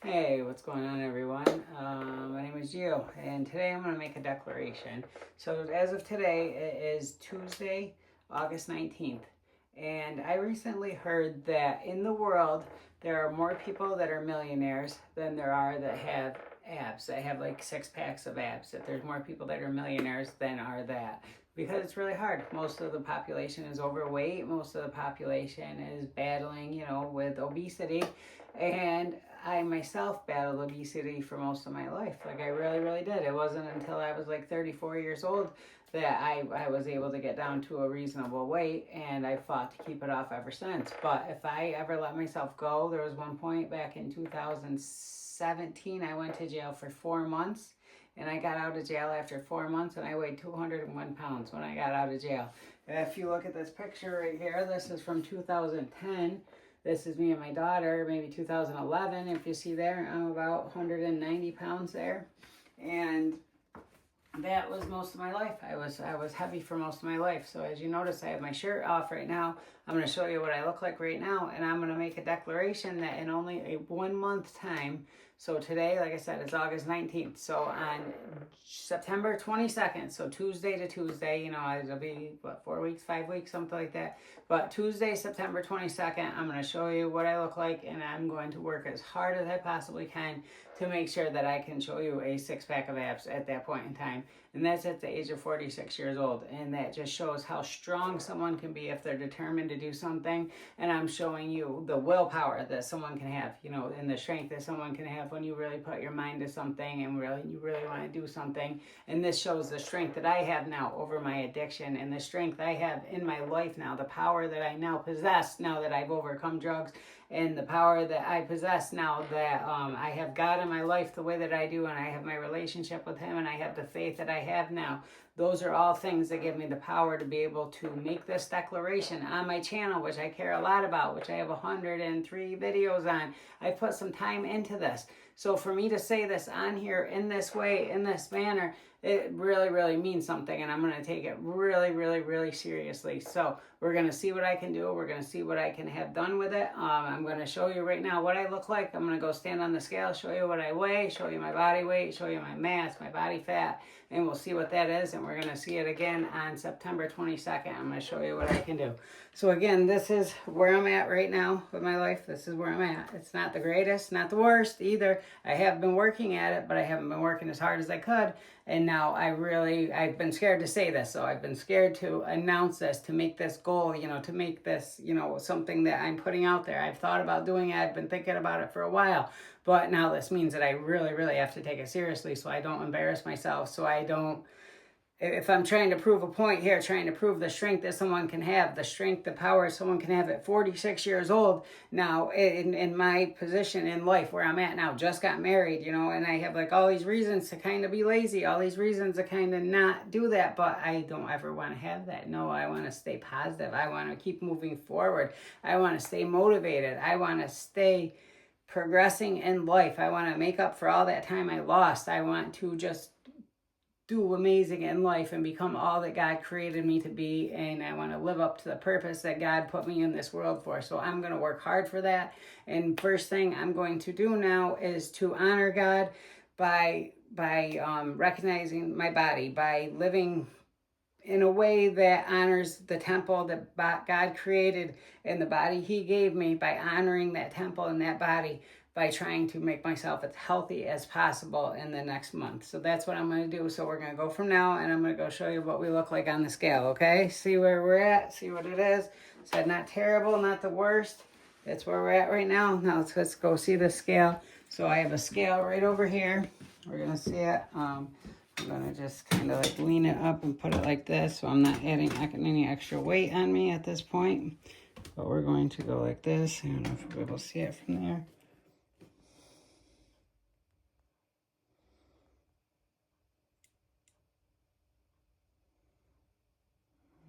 Hey, what's going on, everyone? My name is Gio, and today I'm going to make a declaration. So, as of today, it is Tuesday, August 19th, and I recently heard that in the world there are more people that are millionaires than there are that have abs, that have like six packs of abs. That there's more people that are millionaires than are that. Because it's really hard. Most of the population is overweight, most of the population is battling, with obesity. And I myself battled obesity for most of my life. Like I really, really did. It wasn't until I was like 34 years old that I was able to get down to a reasonable weight, and I fought to keep it off ever since. But if I ever let myself go, there was one point back in 2017, I went to jail for 4 months. And I got out of jail after 4 months, and I weighed 201 pounds when I got out of jail. And if you look at this picture right here, this is from 2010. This is me and my daughter, maybe 2011. If you see there, I'm about 190 pounds there. And that was most of my life. I was heavy for most of my life. So as you notice, I have my shirt off right now. I'm going to show you what I look like right now, and I'm going to make a declaration that in only a 1 month time. So today, like I said, it's August 19th. So on September 22nd, so Tuesday to Tuesday, it'll be, 4 weeks, 5 weeks, something like that. But Tuesday, September 22nd, I'm going to show you what I look like, and I'm going to work as hard as I possibly can to make sure that I can show you a six-pack of abs at that point in time. And that's at the age of 46 years old. And that just shows how strong someone can be if they're determined to do something. And I'm showing you the willpower that someone can have, and the strength that someone can have when you really put your mind to something and you really want to do something. And this shows the strength that I have now over my addiction, and the strength I have in my life now, the power that I now possess now that I've overcome drugs, and the power that I possess now that I have God in my life the way that I do, and I have my relationship with Him, and I have the faith that I have now. Those are all things that give me the power to be able to make this declaration on my channel, which I care a lot about, which I have 103 videos on. I put some time into this. So for me to say this on here in this way, in this manner, it really, really means something, and I'm going to take it really, really, really seriously. So we're going to see what I can do. We're going to see what I can have done with it. I'm going to show you right now what I look like. I'm going to go stand on the scale, show you what I weigh, show you my body weight, show you my mass, my body fat, and we'll see what that is. And we're going to see it again on September 22nd. I'm going to show you what I can do. So again, this is where I'm at right now with my life. This is where I'm at. It's not the greatest, not the worst either. I have been working at it, but I haven't been working as hard as I could. And now I've been scared to say this. So I've been scared to announce this, to make this goal, to make this, something that I'm putting out there. I've thought about doing it. I've been thinking about it for a while. But now this means that I really, really have to take it seriously, so I don't embarrass myself, so I don't, if I'm trying to prove a point here, trying to prove the strength that someone can have, the strength, the power someone can have at 46 years old, now in my position in life where I'm at now, just got married, and I have like all these reasons to kind of be lazy, all these reasons to kind of not do that, but I don't ever want to have that. No, I want to stay positive. I want to keep moving forward. I want to stay motivated. I want to stay progressing in life. I want to make up for all that time I lost. I want to just do amazing in life and become all that God created me to be, and I want to live up to the purpose that God put me in this world for. So I'm going to work hard for that. And first thing I'm going to do now is to honor God by recognizing my body, by living in a way that honors the temple that God created and the body He gave me, by honoring that temple and that body, by trying to make myself as healthy as possible in the next month. So that's what I'm going to do. So we're going to go from now, and I'm going to go show you what we look like on the scale, okay? See where we're at, see what it is. Said not terrible, not the worst. That's where we're at right now. Now let's go see the scale. So I have a scale right over here. We're going to see it. I'm going to just kind of like lean it up and put it like this, so I'm not adding any extra weight on me at this point. But we're going to go like this. I don't know if you'll be able to see it from there.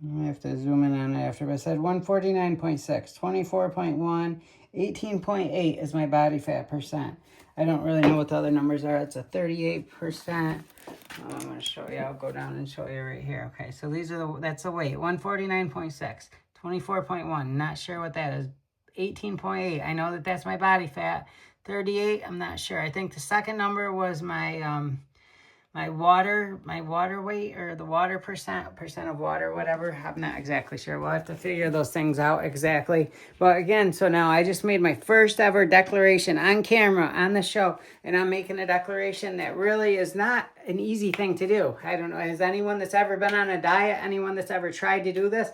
I have to zoom in on it after, but I said 149.6, 24.1, 18.8 is my body fat percent. I don't really know what the other numbers are. It's a 38%. I'm going to show you. I'll go down and show you right here. Okay, so these are that's the weight. 149.6, 24.1. Not sure what that is. 18.8. I know that that's my body fat. 38. I'm not sure. I think the second number was my my water weight, or the water percent of water, whatever. I'm not exactly sure. We'll have to figure those things out exactly. But again, so now I just made my first ever declaration on camera on the show, and I'm making a declaration that really is not an easy thing to do. I don't know, has anyone that's ever been on a diet, anyone that's ever tried to do this,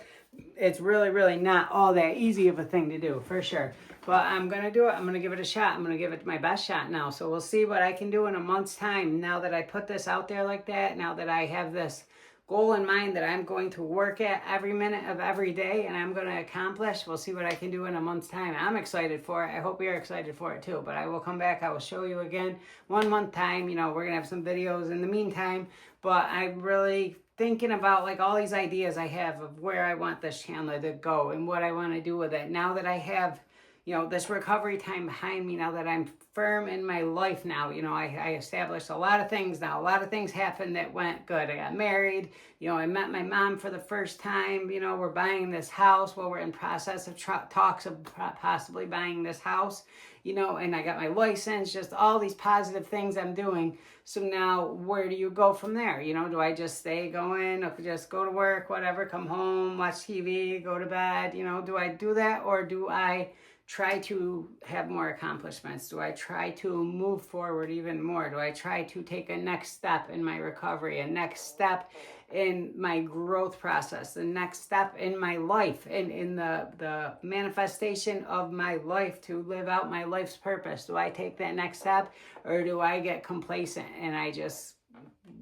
it's really not all that easy of a thing to do, for sure. But I'm going to do it. I'm going to give it a shot. I'm going to give it my best shot now. So we'll see what I can do in a month's time. Now that I put this out there like that, now that I have this goal in mind that I'm going to work at every minute of every day and I'm going to accomplish, we'll see what I can do in a month's time. I'm excited for it. I hope you're excited for it too. But I will come back. I will show you again 1 month time. You know, we're going to have some videos in the meantime. But I'm really thinking about like all these ideas I have of where I want this channel to go and what I want to do with it. Now that I have, you know, this recovery time behind me, now that I'm firm in my life now, you know, I established a lot of things now. A lot of things happened that went good. I got married, you know, I met my mom for the first time, you know, we're buying this house. Well, we're in process of talks of possibly buying this house, you know, and I got my license, just all these positive things I'm doing. So now where do you go from there? You know, do I just stay going, or just go to work, whatever, come home, watch TV, go to bed, you know, do I do that, or do I try to have more accomplishments? Do I try to move forward even more? Do I try to take a next step in my recovery, a next step in my growth process, the next step in my life, in the manifestation of my life to live out my life's purpose? Do I take that next step, or do I get complacent and I just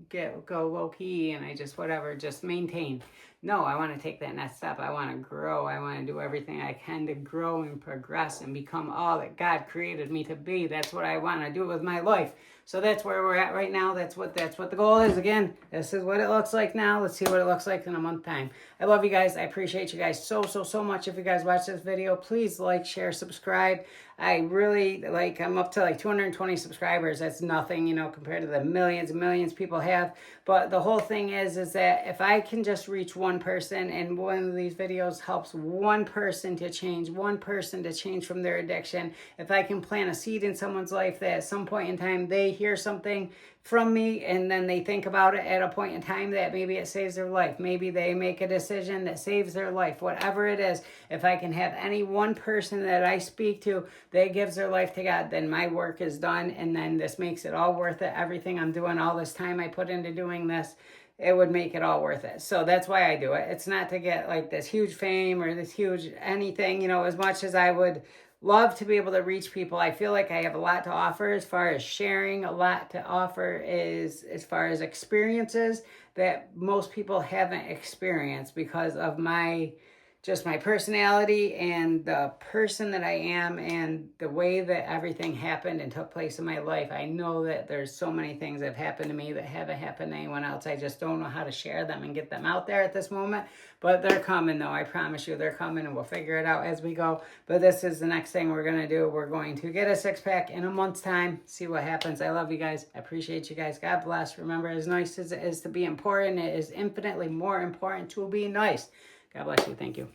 go low key and I just whatever, just maintain? No, I want to take that next step. I want to grow. I want to do everything I can to grow and progress and become all that God created me to be. That's what I want to do with my life. So that's where we're at right now. That's what the goal is. Again, this is what it looks like now. Let's see what it looks like in a month's time. I love you guys. I appreciate you guys so much. If you guys watch this video, please like, share, subscribe. I really, like, I'm up to like 220 subscribers. That's nothing, you know, compared to the millions and millions people have. But the whole thing is that if I can just reach one person, and one of these videos helps one person to change from their addiction, if I can plant a seed in someone's life that at some point in time they hear something from me and then they think about it at a point in time that maybe it saves their life, maybe they make a decision that saves their life, whatever it is, if I can have any one person that I speak to that gives their life to God, then my work is done, and then this makes it all worth it. Everything I'm doing, all this time I put into doing this, it would make it all worth it. So that's why I do it. It's not to get like this huge fame or this huge anything, you know, as much as I would love to be able to reach people. I feel like I have a lot to offer as far as sharing, a lot to offer is as far as experiences that most people haven't experienced because of my personality and the person that I am and the way that everything happened and took place in my life. I know that there's so many things that have happened to me that haven't happened to anyone else. I just don't know how to share them and get them out there at this moment. But they're coming, though. I promise you they're coming, and we'll figure it out as we go. But this is the next thing we're going to do. We're going to get a six-pack in a month's time, see what happens. I love you guys. I appreciate you guys. God bless. Remember, as nice as it is to be important, it is infinitely more important to be nice. God bless you. Thank you.